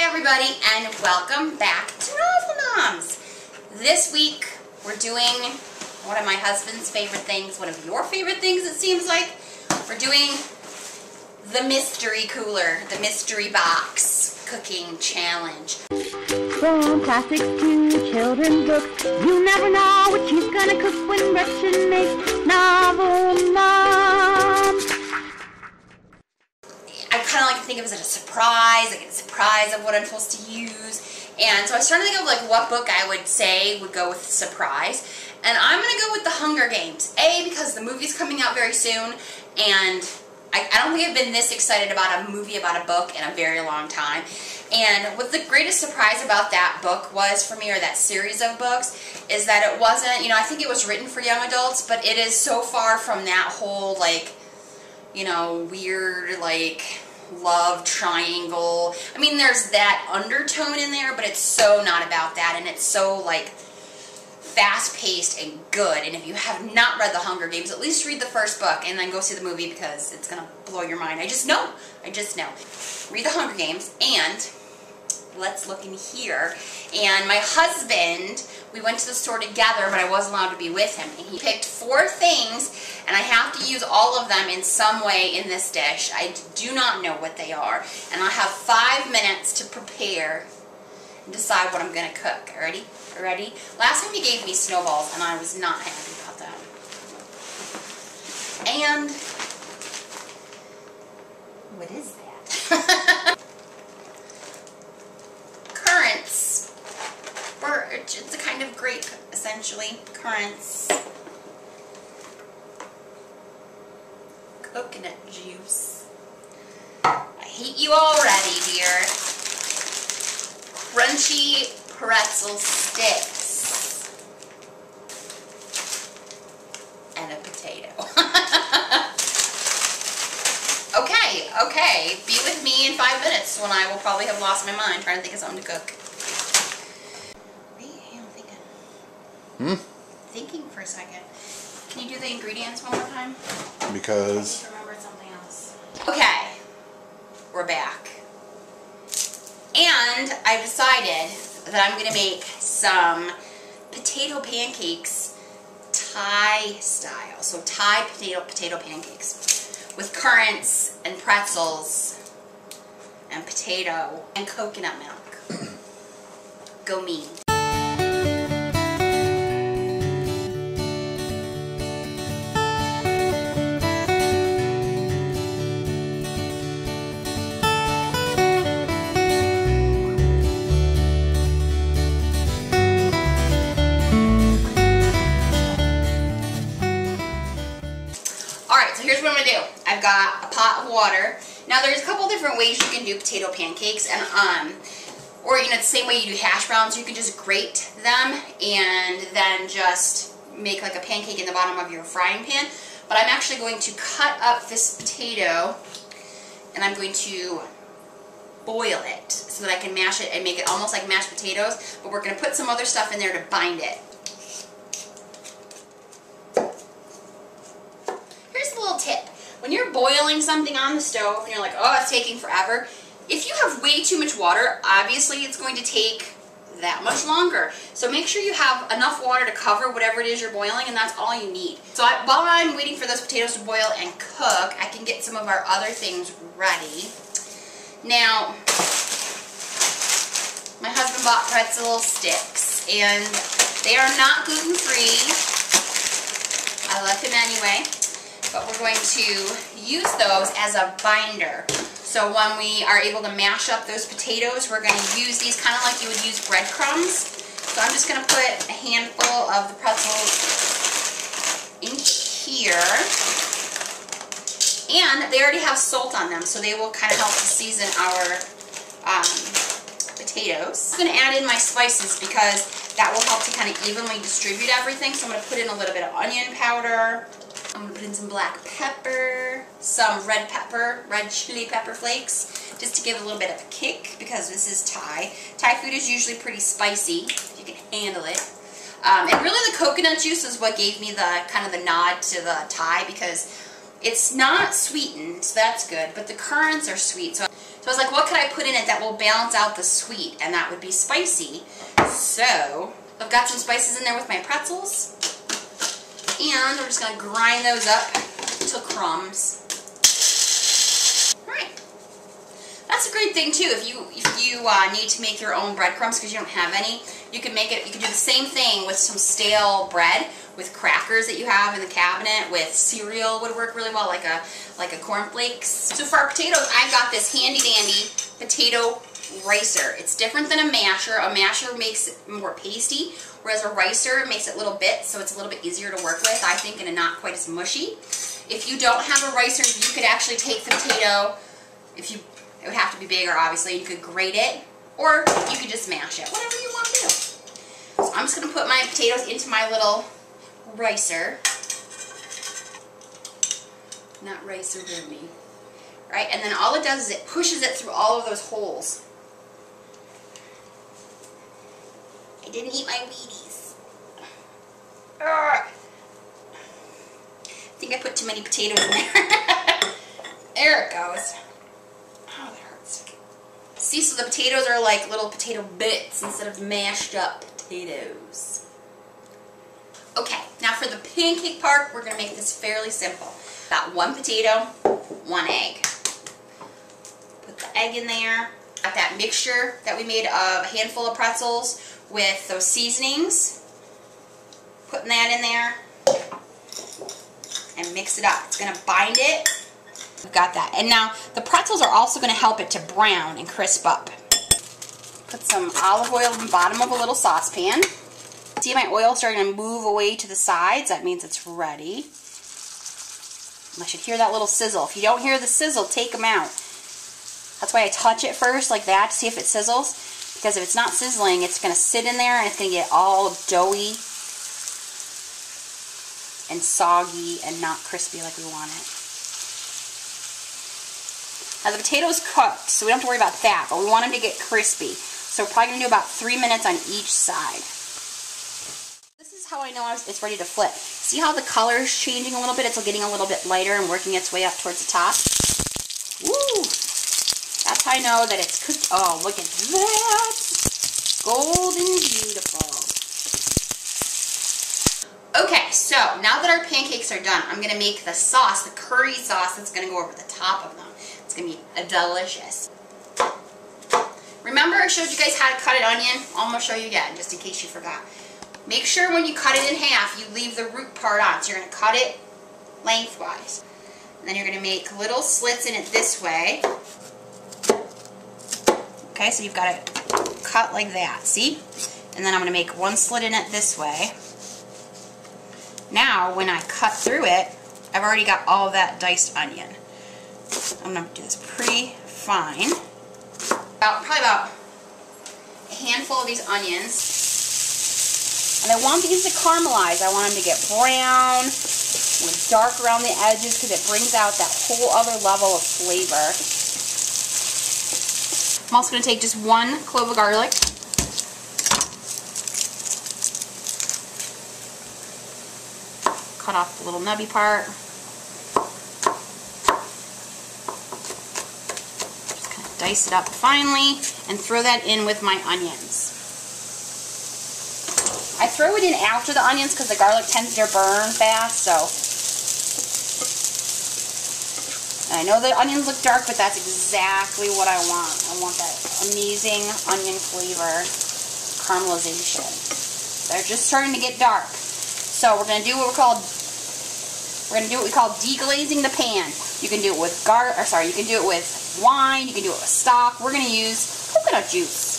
Hi everybody and welcome back to Noms. This week we're doing one of my husband's favorite things, one of your favorite things it seems like. We're doing the mystery cooler, the mystery box cooking challenge. From classics to children's books, you never know what she's gonna cook when Gretchen makes novel moms. I kind of like to think of it as a surprise, like a surprise of what I'm supposed to use. And so I started to think of like what book I would say would go with surprise. And I'm going to go with The Hunger Games. A, because the movie's coming out very soon, and I don't think I've been this excited about a movie about a book in a very long time. And what the greatest surprise about that book was for me, or that series of books, is that it wasn't, you know, I think it was written for young adults, but it is so far from that whole, like, you know, weird, like, love triangle. I mean, there's that undertone in there, but it's so not about that, and it's so, like, fast-paced and good. And if you have not read The Hunger Games, at least read the first book and then go see the movie, because it's gonna blow your mind. I just know. Read The Hunger Games, and let's look in here. And my husband, we went to the store together, but I wasn't allowed to be with him. And he picked 4 things, and I have to use all of them in some way in this dish. I do not know what they are. And I have 5 minutes to prepare and decide what I'm going to cook. Ready? Ready? Last time he gave me snowballs, and I was not happy about that. And what is that? Currants. It's a kind of grape, essentially. Currants. Coconut juice. I hate you already, dear. Crunchy pretzel sticks. And a potato. Okay. Be with me in 5 minutes when I will probably have lost my mind trying to think of something to cook. I'm thinking for a second. Can you do the ingredients one more time? Because I just remembered something else. Okay. We're back. And I decided that I'm going to make some potato pancakes Thai style. So Thai potato pancakes with currants and pretzels and potato and coconut milk. Go me. Here's what I'm going to do. I've got a pot of water. Now there's a couple different ways you can do potato pancakes, and or you know, the same way you do hash browns. You can just grate them and then just make like a pancake in the bottom of your frying pan. But I'm actually going to cut up this potato and I'm going to boil it so that I can mash it and make it almost like mashed potatoes, but we're going to put some other stuff in there to bind it. Tip. When you're boiling something on the stove and you're like, oh, it's taking forever, if you have way too much water, obviously it's going to take that much longer. So make sure you have enough water to cover whatever it is you're boiling, and that's all you need. So while I'm waiting for those potatoes to boil and cook, I can get some of our other things ready. Now, my husband bought pretzel sticks, and they are not gluten-free. I love him anyway. But we're going to use those as a binder. So when we are able to mash up those potatoes, we're going to use these kind of like you would use breadcrumbs. So I'm just going to put a handful of the pretzels in here. And they already have salt on them, so they will kind of help to season our potatoes. I'm going to add in my spices because that will help to kind of evenly distribute everything. So I'm going to put in a little bit of onion powder. I'm going to put in some black pepper, some red chili pepper flakes, just to give a little bit of a kick, because this is Thai. Thai food is usually pretty spicy, if you can handle it. And really the coconut juice is what gave me the kind of the nod to the Thai, because it's not sweetened, so that's good, but the currants are sweet. So So I was like, what could I put in it that will balance out the sweet? And that would be spicy. So I've got some spices in there with my pretzels. And we're just going to grind those up to crumbs. Alright. That's a great thing too. If you need to make your own breadcrumbs because you don't have any, you can make it. You can do the same thing with some stale bread, with crackers that you have in the cabinet, with cereal would work really well, like a cornflakes. So for our potatoes, I've got this handy dandy potato ricer. It's different than a masher. A masher makes it more pasty, whereas a ricer makes it little bits, so it's a little bit easier to work with, I think, and not quite as mushy. If you don't have a ricer, you could actually take the potato, it would have to be bigger, obviously. You could grate it, or you could just mash it, whatever you want to do. So I'm just going to put my potatoes into my little ricer. Not ricer, me. Right, and then all it does is it pushes it through all of those holes. I didn't eat my Wheaties. Ugh. I think I put too many potatoes in there. There it goes. Oh, that hurts. See, so the potatoes are like little potato bits instead of mashed up potatoes. Okay, now for the pancake part, we're going to make this fairly simple. Got one potato, one egg. Put the egg in there. Got that mixture that we made of a handful of pretzels with those seasonings. Putting that in there. And mix it up. It's going to bind it. We've got that. And now the pretzels are also going to help it to brown and crisp up. Put some olive oil in the bottom of a little saucepan. See my oil starting to move away to the sides? That means it's ready. I should hear that little sizzle. If you don't hear the sizzle, take them out. That's why I touch it first like that to see if it sizzles. Because if it's not sizzling, it's going to sit in there and it's going to get all doughy and soggy and not crispy like we want it. Now the potato's cooked, so we don't have to worry about that, but we want them to get crispy. So we're probably going to do about 3 minutes on each side. This is how I know it's ready to flip. See how the color is changing a little bit? It's getting a little bit lighter and working its way up towards the top. Woo! That's how I know that it's cooked. Oh, look at that! Golden beautiful. Okay, so now that our pancakes are done, I'm going to make the sauce, the curry sauce that's going to go over the top of them. It's going to be delicious. Remember I showed you guys how to cut an onion? I'm going to show you again, just in case you forgot. Make sure when you cut it in half, you leave the root part on. So you're going to cut it lengthwise. And then you're going to make little slits in it this way. Okay, so you've got to cut like that, see? And then I'm going to make one slit in it this way. Now, when I cut through it, I've already got all of that diced onion. I'm going to do this pretty fine. Probably about a handful of these onions. And I want these to caramelize. I want them to get brown, with dark around the edges because it brings out that whole other level of flavor. I'm also going to take just one clove of garlic. Cut off the little nubby part. Just kind of dice it up finely and throw that in with my onions. I throw it in after the onions because the garlic tends to burn fast, so. And I know the onions look dark, but that's exactly what I want. I want that amazing onion flavor caramelization. They're just starting to get dark. So we're going to do what we call deglazing the pan. You can do it with you can do it with wine, you can do it with stock. We're going to use coconut juice.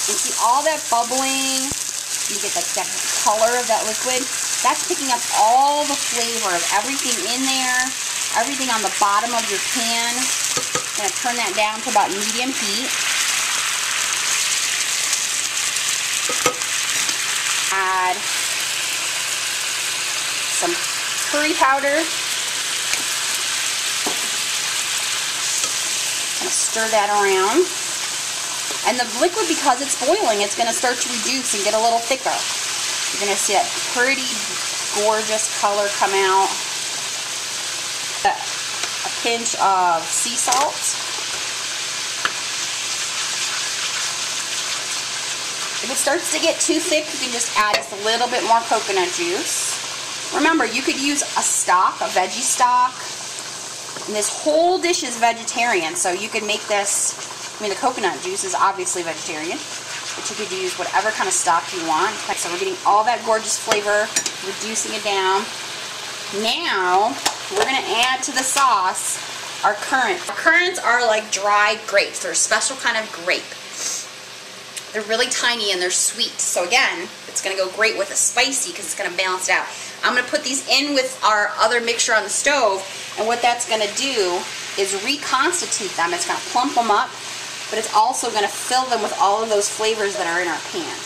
And see all that bubbling, you get that color of that liquid. That's picking up all the flavor of everything in there, everything on the bottom of your pan. I'm going to turn that down to about medium heat. Add some curry powder. Kind of stir that around. And the liquid, because it's boiling, it's going to start to reduce and get a little thicker. You're going to see a pretty gorgeous color come out. A pinch of sea salt. If it starts to get too thick, you can just add just a little bit more coconut juice. Remember, you could use a stock, a veggie stock. And this whole dish is vegetarian, so you could make this, I mean, the coconut juice is obviously vegetarian, but you could use whatever kind of stock you want. So we're getting all that gorgeous flavor, reducing it down. Now, we're going to add to the sauce our currants. Our currants are like dried grapes. They're a special kind of grape. They're really tiny and they're sweet. So again, it's going to go great with a spicy because it's going to balance it out. I'm going to put these in with our other mixture on the stove, and what that's going to do is reconstitute them. It's going to plump them up, but it's also going to fill them with all of those flavors that are in our pan.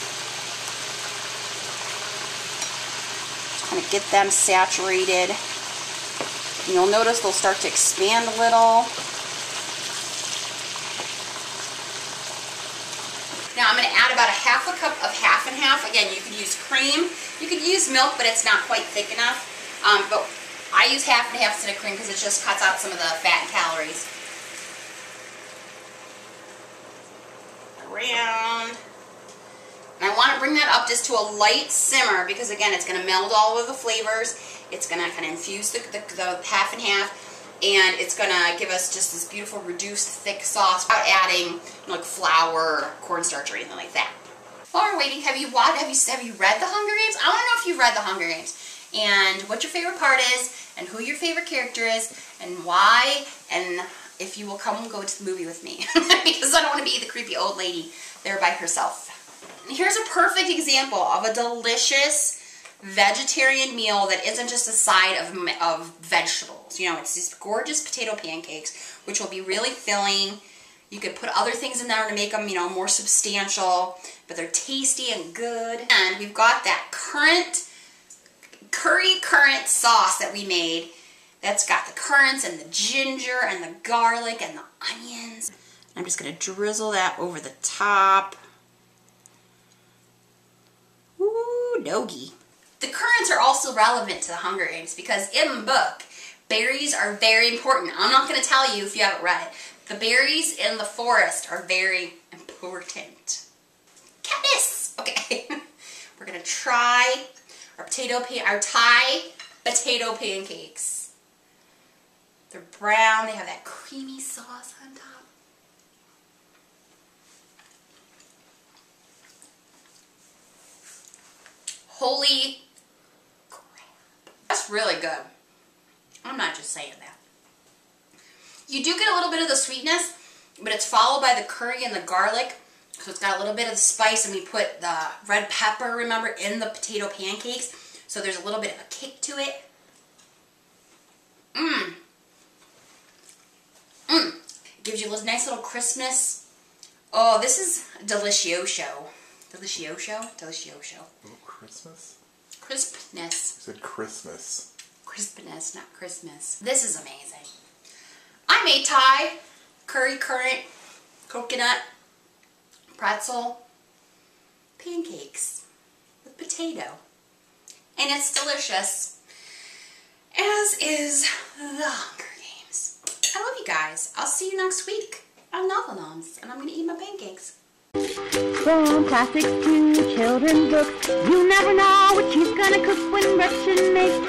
Just kind of get them saturated. And you'll notice they'll start to expand a little. Now I'm going to add about a half a cup of half and half. Again, you could use cream. You could use milk, but it's not quite thick enough. But I use half and half instead of cream because it just cuts out some of the fat and calories. Around. And I want to bring that up just to a light simmer because, again, it's going to meld all of the flavors. It's going to kind of infuse the half and half. And it's going to give us just this beautiful reduced thick sauce without adding like flour or cornstarch or anything like that. While we're waiting, have you read the Hunger Games? I want to know if you've read the Hunger Games and what your favorite part is and who your favorite character is and why, and if you will come and go to the movie with me because I don't want to be the creepy old lady there by herself. And here's a perfect example of a delicious vegetarian meal that isn't just a side of vegetables. You know, it's these gorgeous potato pancakes, which will be really filling. You could put other things in there to make them, you know, more substantial, but they're tasty and good. And we've got that curry currant sauce that we made. That's got the currants and the ginger and the garlic and the onions. I'm just going to drizzle that over the top. Ooh, doggy. The currants are also relevant to the Hunger Games because in the book, berries are very important. I'm not going to tell you if you haven't read it. The berries in the forest are very important. Katniss! Okay. We're going to try our Thai potato pancakes. They're brown. They have that creamy sauce on top. Holy crap. That's really good. I'm not just saying that. You do get a little bit of the sweetness, but it's followed by the curry and the garlic. So it's got a little bit of the spice, and we put the red pepper, remember, in the potato pancakes. So there's a little bit of a kick to it. Mmm. Mmm. It gives you a nice little crispness. Oh, this is delicioso. Delicioso? Delicioso. Oh, Christmas? Crispness. You said Christmas. Crispness, not Christmas. This is amazing. I made Thai, curry currant, coconut, pretzel, pancakes with potato. And it's delicious, as is the Hunger Games. I love you guys. I'll see you next week on Noms, and I'm going to eat my pancakes. From classics to children's books, you never know what she's gonna cook when Gretchen makes